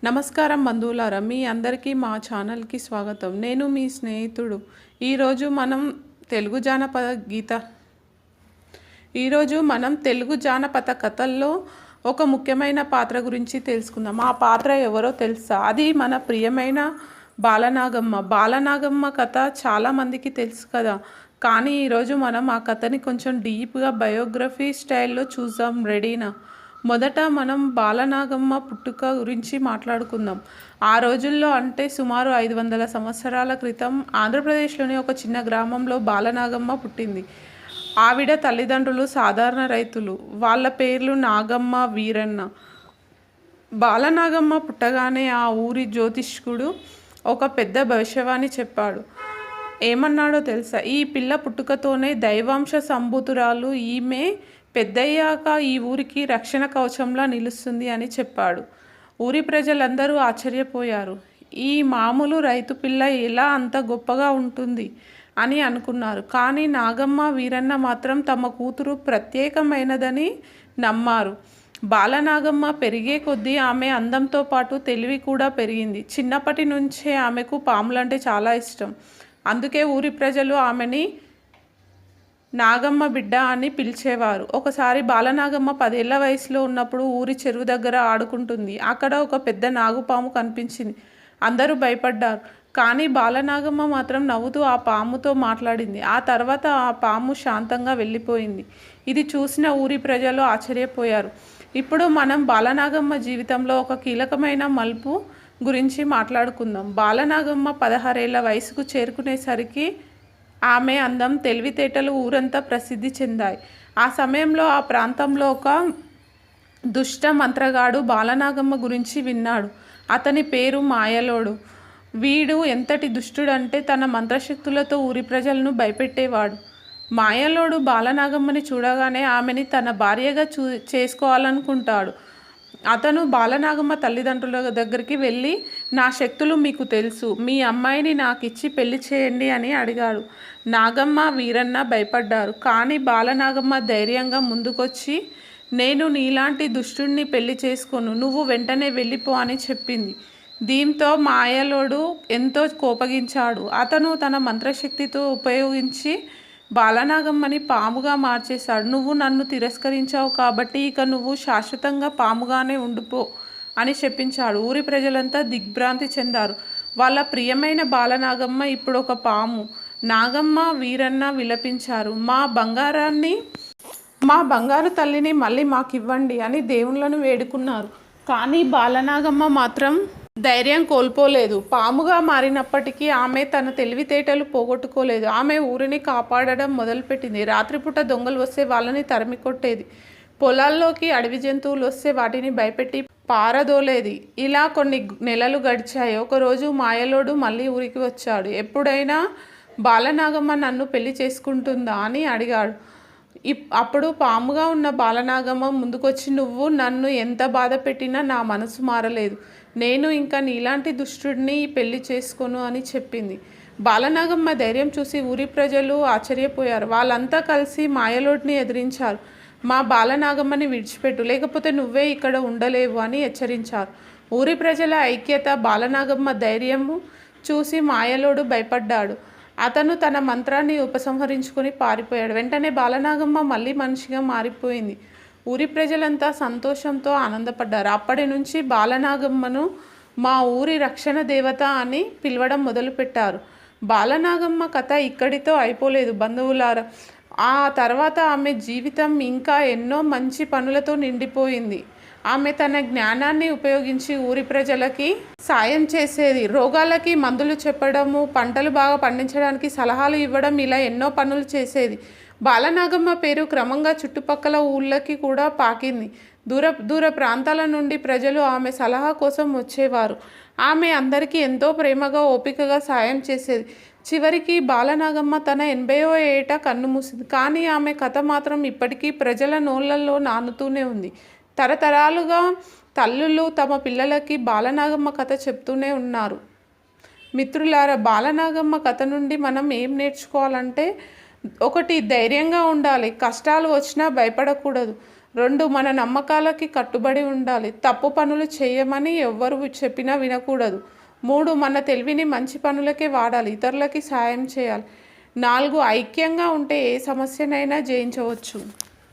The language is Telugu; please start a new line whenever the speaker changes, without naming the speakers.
నమస్కారం బంధువులారా, మీ అందరికీ మా ఛానల్కి స్వాగతం. నేను మీ స్నేహితుడు. ఈరోజు మనం తెలుగు జానపద గీత ఈరోజు మనం తెలుగు జానపద కథల్లో ఒక ముఖ్యమైన పాత్ర గురించి తెలుసుకుందాం. ఆ పాత్ర ఎవరో తెలుసా? అది మన ప్రియమైన బాలనాగమ్మ. బాలనాగమ్మ కథ చాలామందికి తెలుసు కదా, కానీ ఈరోజు మనం ఆ కథని కొంచెం డీప్గా బయోగ్రఫీ స్టైల్లో చూద్దాం. రెడీనా? మొదట మనం బాలనాగమ్మ పుట్టుక గురించి మాట్లాడుకుందాం. ఆ రోజుల్లో, అంటే సుమారు 500 సంవత్సరాల క్రితం, ఆంధ్రప్రదేశ్లోని ఒక చిన్న గ్రామంలో బాలనాగమ్మ పుట్టింది. ఆవిడ తల్లిదండ్రులు సాధారణ రైతులు. వాళ్ళ పేర్లు నాగమ్మ, వీరన్న. బాలనాగమ్మ పుట్టగానే ఆ ఊరి జ్యోతిష్కుడు ఒక పెద్ద భవిష్యవాణి చెప్పాడు. ఏమన్నాడో తెలుసా? ఈ పిల్ల పుట్టుకతోనే దైవాంశ సంభూతురాలు. ఈమె పెద్దయ్యాక ఈ ఊరికి రక్షణ కవచంలా నిలుస్తుంది అని చెప్పాడు. ఊరి ప్రజలందరూ ఆశ్చర్యపోయారు. ఈ మామూలు రైతు పిల్ల ఎలా అంత గొప్పగా ఉంటుంది అని అనుకున్నారు. కానీ నాగమ్మ, వీరన్న మాత్రం తమ కూతురు ప్రత్యేకమైనదని నమ్మారు. బాలనాగమ్మ పెరిగే కొద్దీ ఆమె అందంతో పాటు తెలివి కూడా పెరిగింది. చిన్నప్పటి నుంచే ఆమెకు పాములంటే చాలా ఇష్టం. అందుకే ఊరి ప్రజలు ఆమెని నాగమ్మ బిడ్డ అని పిలిచేవారు. ఒకసారి బాలనాగమ్మ 10 ఏళ్ల వయసులో ఉన్నప్పుడు ఊరి చెరువు దగ్గర ఆడుకుంటుంది. అక్కడ ఒక పెద్ద నాగుపాము కనిపించింది. అందరూ భయపడ్డారు. కానీ బాలనాగమ్మ మాత్రం నవ్వుతూ ఆ పాముతో మాట్లాడింది. ఆ తర్వాత ఆ పాము శాంతంగా వెళ్ళిపోయింది. ఇది చూసిన ఊరి ప్రజలు ఆశ్చర్యపోయారు. ఇప్పుడు మనం బాలనాగమ్మ జీవితంలో ఒక కీలకమైన మలుపు గురించి మాట్లాడుకుందాం. బాలనాగమ్మ 16 ఏళ్ల వయసుకు చేరుకునేసరికి ఆమె అందం, తెలివితేటలు ఊరంతా ప్రసిద్ధి చెందాయి. ఆ సమయంలో ఆ ప్రాంతంలో ఒక దుష్ట మంత్రగాడు బాలనాగమ్మ గురించి విన్నాడు. అతని పేరు మాయలోడు. వీడు ఎంతటి దుష్టుడంటే తన మంత్రశక్తులతో ఊరి ప్రజలను భయపెట్టేవాడు. మాయలోడు బాలనాగమ్మని చూడగానే ఆమెని తన భార్యగా చేసుకోవాలనుకుంటాడు. అతను బాలనాగమ్మ తల్లిదండ్రుల దగ్గరికి వెళ్ళి, నా శక్తులు మీకు తెలుసు, మీ అమ్మాయిని నాకు ఇచ్చి పెళ్లి చేయండి అని అడిగాడు. నాగమ్మ, వీరన్న భయపడ్డారు. కానీ బాలనాగమ్మ ధైర్యంగా ముందుకొచ్చి, నేను నీలాంటి దుష్టుడిని పెళ్లి చేసుకోను, నువ్వు వెంటనే వెళ్ళిపో అని చెప్పింది. దీంతో మాయలోడు ఎంతో కోపగించాడు. అతను తన మంత్రశక్తితో ఉపయోగించి బాలనాగమ్మని పాముగా మార్చేశాడు. నువ్వు నన్ను తిరస్కరించావు కాబట్టి ఇక నువ్వు శాశ్వతంగా పాముగానే ఉండిపో అని చెప్పించాడు. ఊరి ప్రజలంతా దిగ్భ్రాంతి చెందారు. వాళ్ళ ప్రియమైన బాలనాగమ్మ ఇప్పుడు ఒక పాము. నాగమ్మ, వీరన్న విలపించారు. మా బంగారు తల్లిని మళ్ళీ మాకివ్వండి అని దేవుళ్ళను వేడుకున్నారు. కానీ బాలనాగమ్మ మాత్రం ధైర్యం కోల్పోలేదు. పాముగా మారినప్పటికీ ఆమె తన తెలివితేటలు పోగొట్టుకోలేదు. ఆమె ఊరిని కాపాడడం మొదలుపెట్టింది. రాత్రిపూట దొంగలు వస్తే వాళ్ళని తరిమి కొట్టేది. పొలాల్లోకి అడవి జంతువులు వస్తే వాటిని భయపెట్టి పారదోలేది. ఇలా కొన్ని నెలలు గడిచాయి. ఒకరోజు మాయలోడు మళ్ళీ ఊరికి వచ్చాడు. ఎప్పుడైనా బాలనాగమ్మ నన్ను పెళ్లి చేసుకుంటుందా అని అడిగాడు. అప్పుడు పాముగా ఉన్న బాలనాగమ్మ ముందుకొచ్చి, నువ్వు నన్ను ఎంత బాధ పెట్టినా నా మనసు మారలేదు. నేను ఇంకా నీలాంటి దుష్టుడిని పెళ్లి చేసుకోను అని చెప్పింది. బాలనాగమ్మ ధైర్యం చూసి ఊరి ప్రజలు ఆశ్చర్యపోయారు. వాళ్ళంతా కలిసి మాయలోడిని ఎదిరించారు. మా బాలనాగమ్మని విడిచిపెట్టు, లేకపోతే నువ్వే ఇక్కడ ఉండలేవు అని హెచ్చరించారు. ఊరి ప్రజల ఐక్యత, బాలనాగమ్మ ధైర్యము చూసి మాయలోడు భయపడ్డాడు. అతను తన మంత్రాన్ని ఉపసంహరించుకొని పారిపోయాడు. వెంటనే బాలనాగమ్మ మళ్ళీ మనిషిగా మారిపోయింది. ఊరి ప్రజలంతా సంతోషంతో ఆనందపడ్డారు. అప్పటి నుంచి బాలనాగమ్మను మా ఊరి రక్షణ దేవత అని పిలవడం మొదలుపెట్టారు. బాలనాగమ్మ కథ ఇక్కడితో అయిపోలేదు బంధువులారా. ఆ తర్వాత ఆమె జీవితం ఇంకా ఎన్నో మంచి పనులతో నిండిపోయింది. ఆమె తన జ్ఞానాన్ని ఉపయోగించి ఊరి ప్రజలకి సాయం చేసేది. రోగాలకి మందులు చెప్పడము, పంటలు బాగా పండించడానికి సలహాలు ఇవ్వడం, ఇలా ఎన్నో పనులు చేసేది. బాలనాగమ్మ పేరు క్రమంగా చుట్టుపక్కల ఊళ్ళకి కూడా పాకింది. దూర ప్రాంతాల నుండి ప్రజలు ఆమె సలహా కోసం వచ్చేవారు. ఆమె అందరికీ ఎంతో ప్రేమగా, ఓపికగా సాయం చేసేది. చివరికి బాలనాగమ్మ తన 80వ ఏట కన్నుమూసింది. కానీ ఆమె కథ మాత్రం ఇప్పటికీ ప్రజల నోళ్లలో నానుతూనే ఉంది. తరతరాలుగా తల్లులు తమ పిల్లలకి బాలనాగమ్మ కథ చెప్తూనే ఉన్నారు. మిత్రులారా, బాలనాగమ్మ కథ నుండి మనం ఏం నేర్చుకోవాలంటే, ఒకటి, ధైర్యంగా ఉండాలి. కష్టాలు వచ్చినా భయపడకూడదు. 2 మన నమ్మకాలకి కట్టుబడి ఉండాలి. తప్పు పనులు చేయమని ఎవ్వరు చెప్పినా వినకూడదు. 3 మన తెలివిని మంచి పనులకే వాడాలి, ఇతరులకి సాయం చేయాలి. 4 ఐక్యంగా ఉంటే ఏ సమస్యనైనా జయించవచ్చు.